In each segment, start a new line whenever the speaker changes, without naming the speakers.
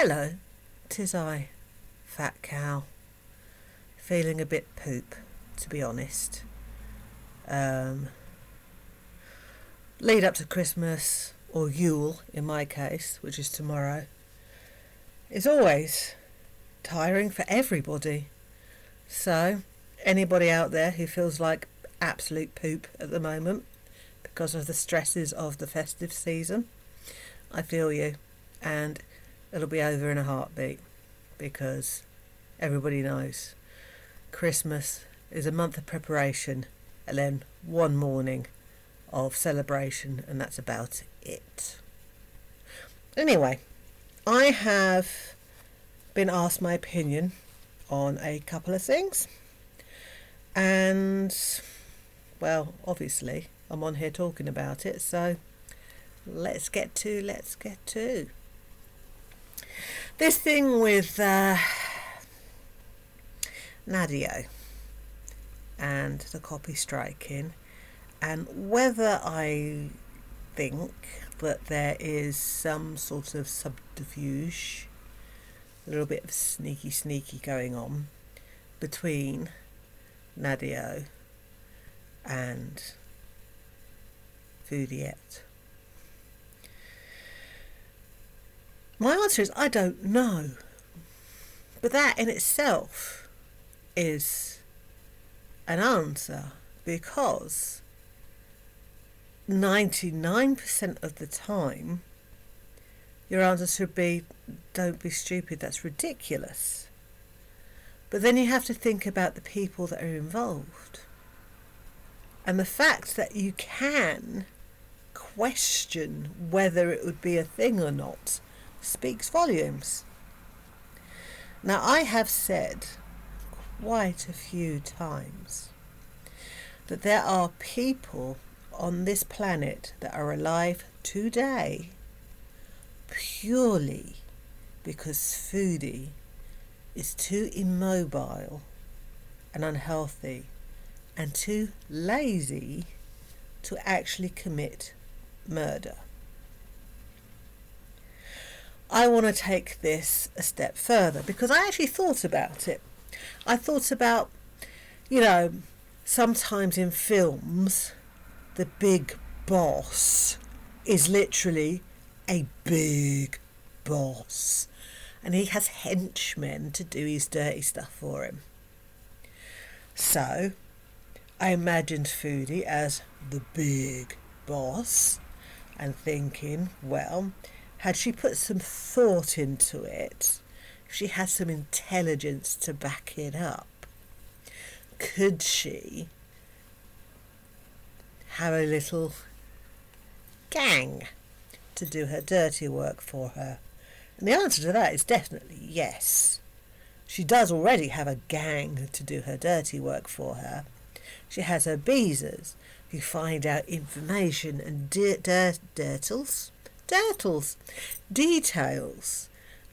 Hello, 'tis I, fat cow, feeling a bit poop, to be honest. Lead up to Christmas, or Yule in my case, which is tomorrow, is always tiring for everybody. So, anybody out there who feels like absolute poop at the moment because of the stresses of the festive season, I feel you, and it'll be over in a heartbeat, because everybody knows Christmas is a month of preparation and then one morning of celebration, and that's about it. Anyway, I have been asked my opinion on a couple of things, and well, obviously I'm on here talking about it, so let's get to this thing with Nadia and the copy striking, and whether I think that there is some sort of subterfuge, a little bit of sneaky going on between Nadia and Foodieverse. My answer is I don't know, but that in itself is an answer, because 99% of the time your answer should be, don't be stupid, that's ridiculous. But then you have to think about the people that are involved, and the fact that you can question whether it would be a thing or not speaks volumes. Now, I have said quite a few times that there are people on this planet that are alive today purely because Foodie is too immobile and unhealthy and too lazy to actually commit murder. I want to take this a step further, because I actually thought about it. I thought about, sometimes in films, the big boss is literally a big boss, and he has henchmen to do his dirty stuff for him. So, I imagined Foodie as the big boss, and thinking, well, had she put some thought into it, if she had some intelligence to back it up, could she have a little gang to do her dirty work for her? And the answer to that is definitely yes. She does already have a gang to do her dirty work for her. She has her beezers who find out information and details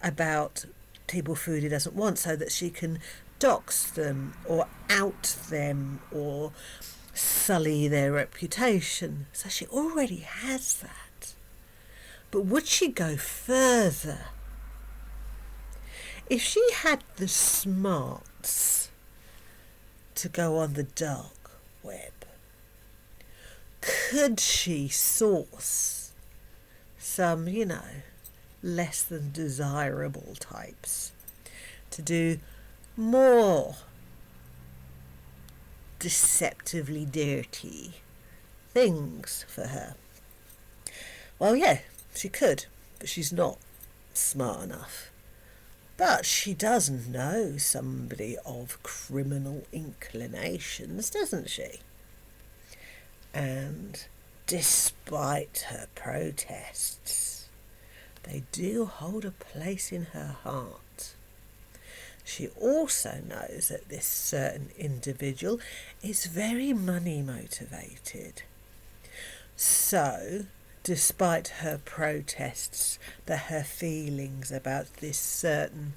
about people Foodie doesn't want, so that she can dox them or out them or sully their reputation. So she already has that. But would she go further? If she had the smarts to go on the dark web, could she source some, less than desirable types to do more deceptively dirty things for her? Well, yeah, she could, but she's not smart enough. But she does know somebody of criminal inclinations, doesn't she? And despite her protests, they do hold a place in her heart. She also knows that this certain individual is very money motivated. So, despite her protests, that her feelings about this certain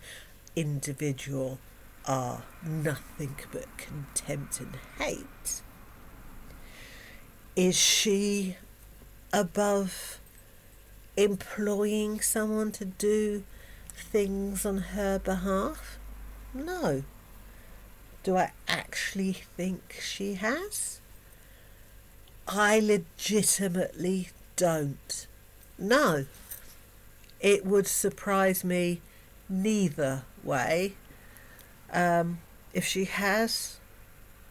individual are nothing but contempt and hate, is she above employing someone to do things on her behalf? No. Do I actually think she has? I legitimately don't. No. It would surprise me neither way. If she has...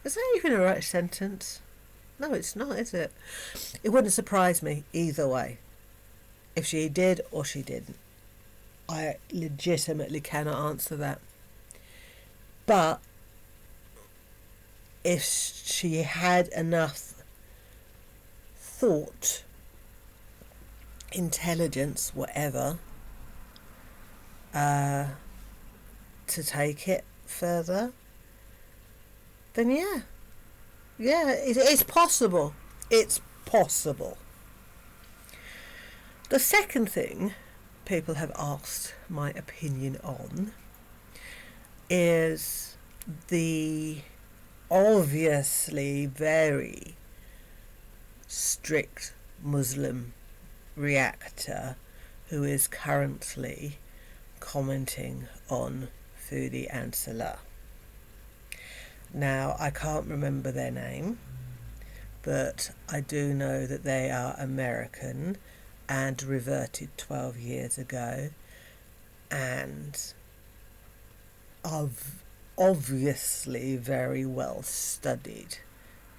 Is that even a right sentence? No, it's not, is it? It wouldn't surprise me either way. If she did or she didn't. I legitimately cannot answer that. But if she had enough thought, intelligence, whatever, to take it further, then yeah, it's possible. It's possible. The second thing people have asked my opinion on is the obviously very strict Muslim reactor who is currently commenting on Foodie and Salah. Now, I can't remember their name, but I do know that they are American and reverted 12 years ago and are obviously very well studied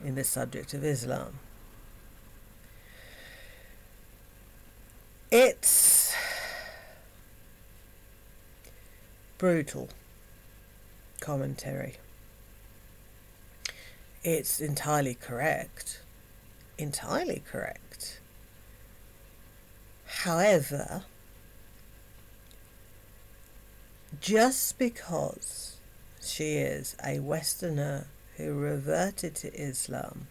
in the subject of Islam. It's brutal commentary. It's entirely correct. Entirely correct. However, just because she is a Westerner who reverted to Islam,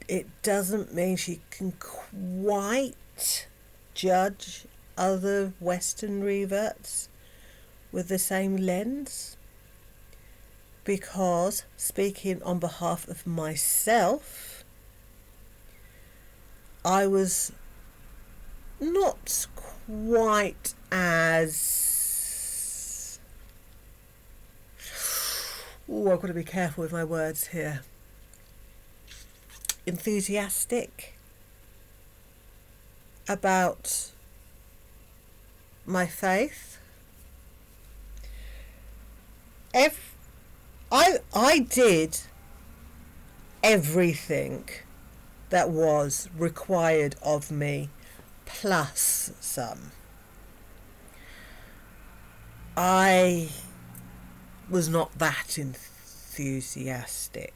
it doesn't mean she can quite judge other Western reverts with the same lens. Because, speaking on behalf of myself, I was not quite as... I've got to be careful with my words here. Enthusiastic about my faith. I did everything that was required of me, plus some. I was not that enthusiastic.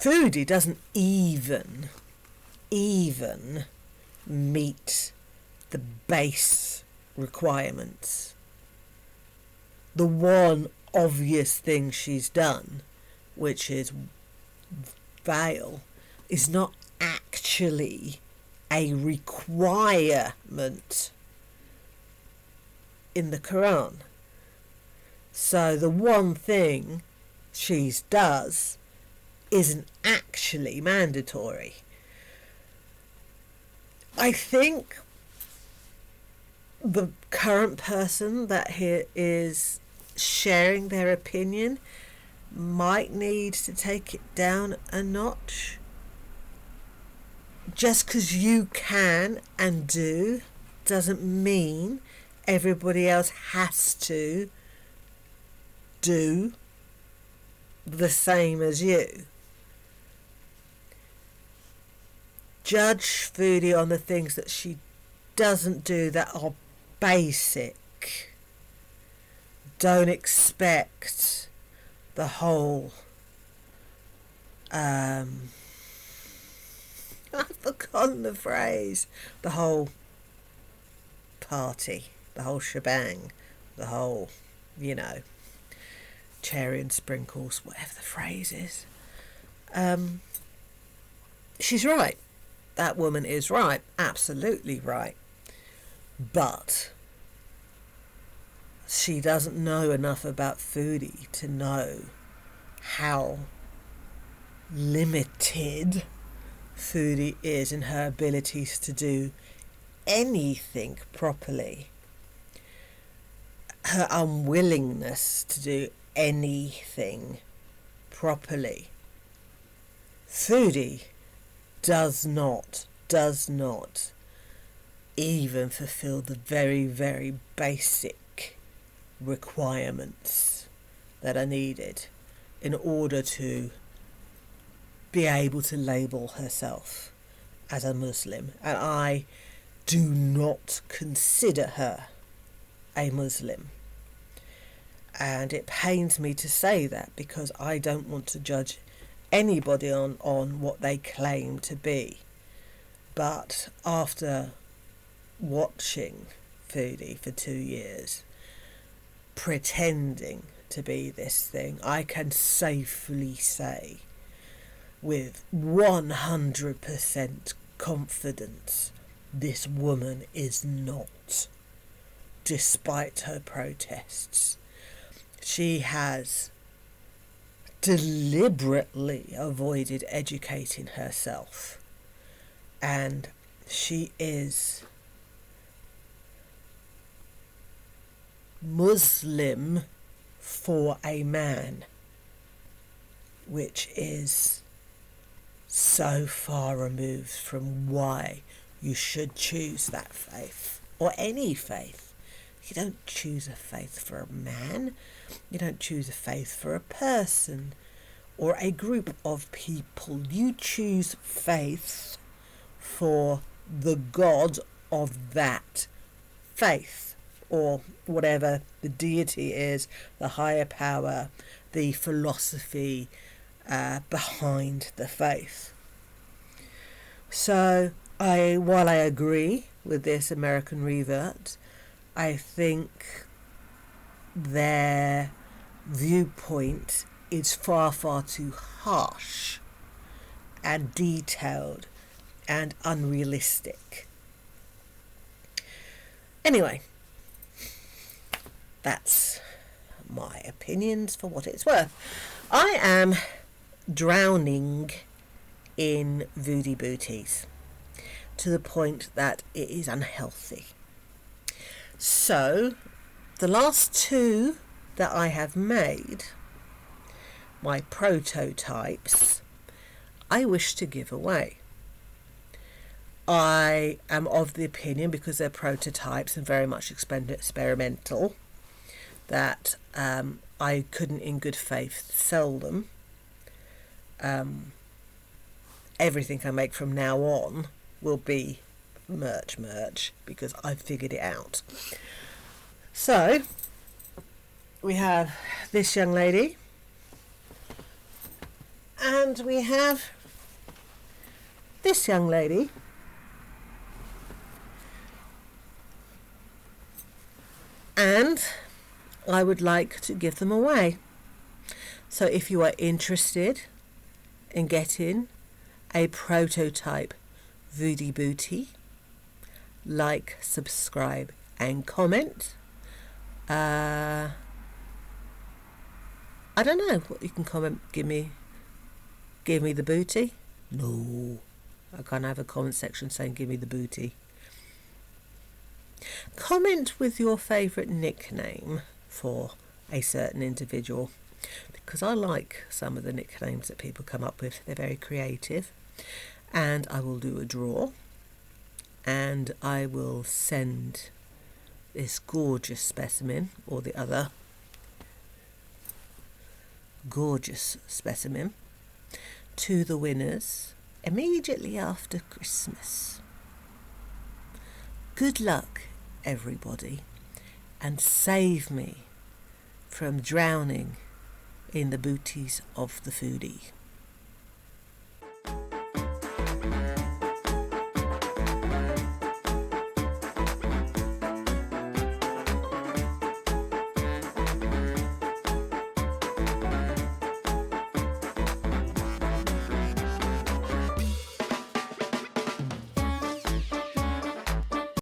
Foodie doesn't even meet the base requirements. The one obvious thing she's done, which is veil, is not actually a requirement in the Quran. So the one thing she does isn't actually mandatory. I think the current person that here is sharing their opinion might need to take it down a notch. Just because you can and do doesn't mean everybody else has to do the same as you. Judge Foodie on the things that she doesn't do that are basic. Don't expect the whole I've forgotten the phrase. The whole party, the whole shebang, the whole, cherry and sprinkles, whatever the phrase is. She's right. That woman is right. Absolutely right. But she doesn't know enough about Foodie to know how limited Foodie is in her abilities to do anything properly, her unwillingness to do anything properly. Foodie does not even fulfill the very, very basic requirements that are needed in order to be able to label herself as a Muslim. And I do not consider her a Muslim. And it pains me to say that, because I don't want to judge anybody on what they claim to be. But after watching Foodie for 2 years, pretending to be this thing, I can safely say with 100% confidence, this woman is not, despite her protests. She has deliberately avoided educating herself, and she is Muslim for a man, which is so far removed from why you should choose that faith, or any faith. You don't choose a faith for a man. You don't choose a faith for a person or a group of people. You choose faith for the God of that faith, or whatever the deity is, the higher power, the philosophy behind the faith. So while I agree with this American revert, I think their viewpoint is far, far too harsh and detailed and unrealistic. Anyway, that's my opinions for what it's worth. I am drowning in foodiebeauties to the point that it is unhealthy. So the last two that I have made, my prototypes, I wish to give away. I am of the opinion, because they're prototypes and very much experimental, that I couldn't in good faith sell them. Everything I make from now on will be merch, because I've figured it out. So we have this young lady, and we have this young lady, and I would like to give them away. So if you are interested in getting a prototype foodiebeauty, like, subscribe and comment. I don't know what you can comment. Give me the booty. No, I can't have a comment section saying give me the booty. Comment with your favourite nickname for a certain individual, because I like some of the nicknames that people come up with. They're very creative. And I will do a draw, and I will send this gorgeous specimen, or the other gorgeous specimen, to the winners immediately after Christmas. Good luck, everybody, and save me from drowning in the booties of the foodie.